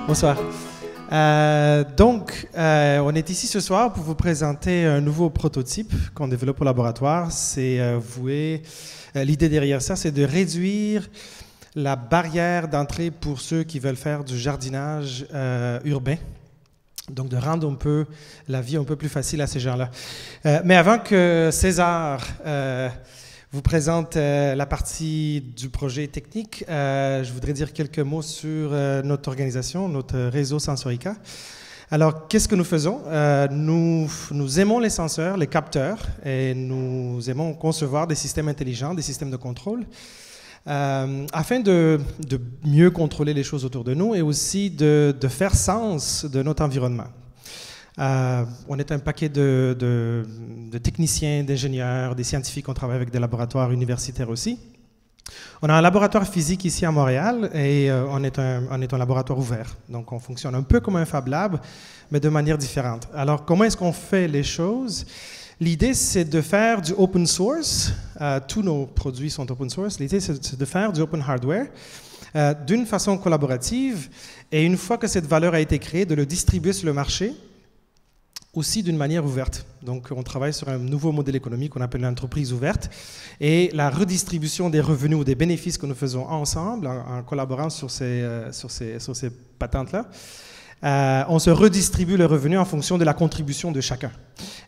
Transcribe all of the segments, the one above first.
Bonsoir. On est ici ce soir pour vous présenter un nouveau prototype qu'on développe au laboratoire. L'idée derrière ça, c'est de réduire la barrière d'entrée pour ceux qui veulent faire du jardinage urbain. Donc, de rendre un peu la vie un peu plus facile à ces gens-là. Mais avant que César vous présente la partie du projet technique, je voudrais dire quelques mots sur notre organisation, notre réseau Sensorica. Alors, qu'est-ce que nous faisons? Nous aimons les senseurs, les capteurs, et nous aimons concevoir des systèmes intelligents, des systèmes de contrôle, afin de mieux contrôler les choses autour de nous et aussi de faire sens de notre environnement. On est un paquet de techniciens, d'ingénieurs, des scientifiques, on travaille avec des laboratoires universitaires aussi. On a un laboratoire physique ici à Montréal et on est un laboratoire ouvert. Donc on fonctionne un peu comme un Fab Lab, mais de manière différente. Alors comment est-ce qu'on fait les choses? L'idée, c'est de faire du open source. Tous nos produits sont open source. L'idée, c'est de faire du open hardware d'une façon collaborative. Et une fois que cette valeur a été créée, de le distribuer sur le marché aussi d'une manière ouverte. Donc, on travaille sur un nouveau modèle économique qu'on appelle l'entreprise ouverte. Et la redistribution des revenus ou des bénéfices que nous faisons ensemble, en collaborant sur ces patentes-là, on se redistribue le revenu en fonction de la contribution de chacun.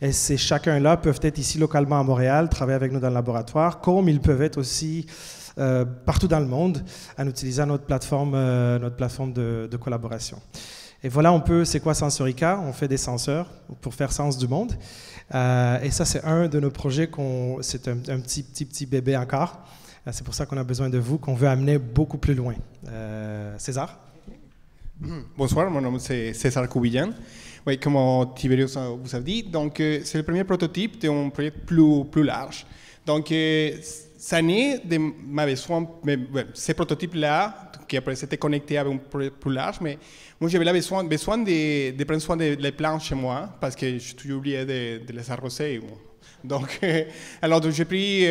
Et ces chacun-là peuvent être ici localement à Montréal, travailler avec nous dans le laboratoire, comme ils peuvent être aussi partout dans le monde en utilisant notre plateforme de collaboration. Et voilà c'est quoi Sensorica? On fait des senseurs pour faire sens du monde. Et ça, c'est un de nos projets, c'est un petit bébé encore. C'est pour ça qu'on a besoin de vous, qu'on veut amener beaucoup plus loin. César? Bonsoir, mon nom c'est César Cubillan. Oui, comme Tiberius vous a dit, donc c'est le premier prototype d'un projet plus large. Donc, ça naît de ma besoin, ces prototypes-là, qui après s'étaient connectés avec un projet plus large, mais moi j'avais besoin de prendre soin des plantes chez moi, parce que j'ai toujours oublié de les arroser. Donc, alors j'ai pris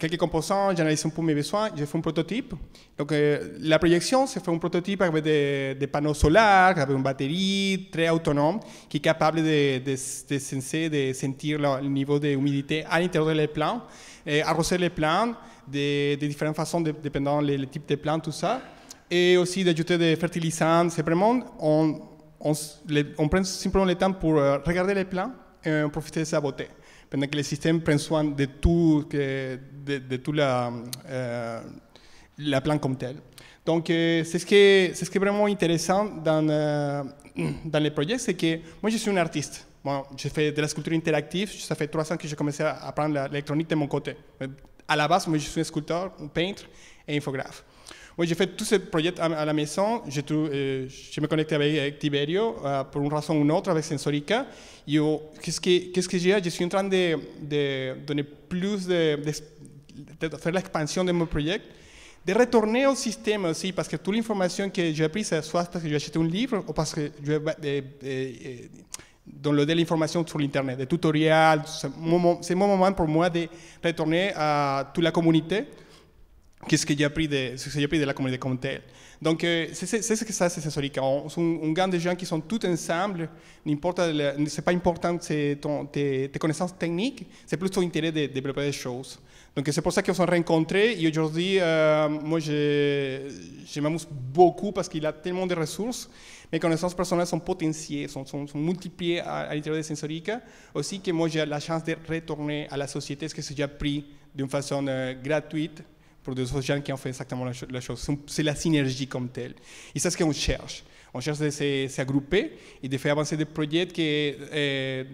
quelques composants, j'ai analysé un peu mes besoins, j'ai fait un prototype. Donc, la projection, c'est fait un prototype avec des panneaux solaires, avec une batterie très autonome, qui est capable de sentir le niveau d'humidité à l'intérieur des plantes, et arroser les plantes de différentes façons, dépendant le type de plante, tout ça. Et aussi d'ajouter des fertilisants. C'est vraiment, on prend simplement le temps pour regarder les plantes et profiter de sa beauté, pendant que le système prend soin de tout la plante comme telle. Donc, c'est ce qui est vraiment intéressant dans les projets, c'est que moi, je suis un artiste. Bon, j'ai fait de la sculpture interactive. Ça fait 3 ans que j'ai commencé à apprendre l'électronique de mon côté. À la base, moi, je suis un sculpteur, un peintre et infographe. Oui, j'ai fait tous ces projets à la maison. Je me connectais avec Tiberio pour une raison ou une autre avec Sensorica. Qu'est-ce que j'ai? Je suis en train de donner plus de faire l'expansion de mon projet, de retourner au système aussi, parce que toute l'information que j'ai apprise, soit parce que j'ai acheté un livre ou parce que je downloader l'information sur l'Internet, des tutoriels. C'est mon moment pour moi de retourner à toute la communauté. Qu'est-ce que j'ai appris de la communauté comme telle. Donc, c'est ce que ça, c'est Sensorica. On est un gang de gens qui sont tous ensemble. C'est pas important tes connaissances techniques, c'est plus ton intérêt de développer des choses. Donc, c'est pour ça qu'ils se sont rencontrés. Et aujourd'hui, moi, je m'amuse beaucoup parce qu'il a tellement de ressources. Mes connaissances personnelles sont potentiées, sont multipliées à l'intérieur de Sensorica. Aussi que moi, j'ai la chance de retourner à la société, ce que j'ai appris d'une façon gratuite pour des autres gens qui ont fait exactement la chose. C'est la synergie comme telle. Et c'est ce qu'on cherche. On cherche de s'agrouper et de faire avancer des projets qui,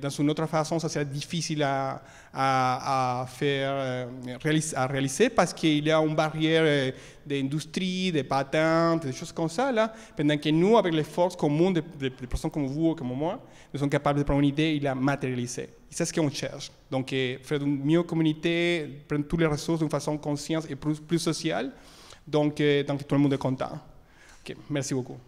dans une autre façon, ça sera difficile à réaliser parce qu'il y a une barrière d'industrie, de patentes, des choses comme ça, là, pendant que nous, avec les forces communes de personnes comme vous ou comme moi, nous sommes capables de prendre une idée et la matérialiser. Et c'est ce qu'on cherche. Donc, faire une meilleure communauté, prendre toutes les ressources d'une façon consciente et plus sociale, donc tout le monde est content. Okay, merci beaucoup.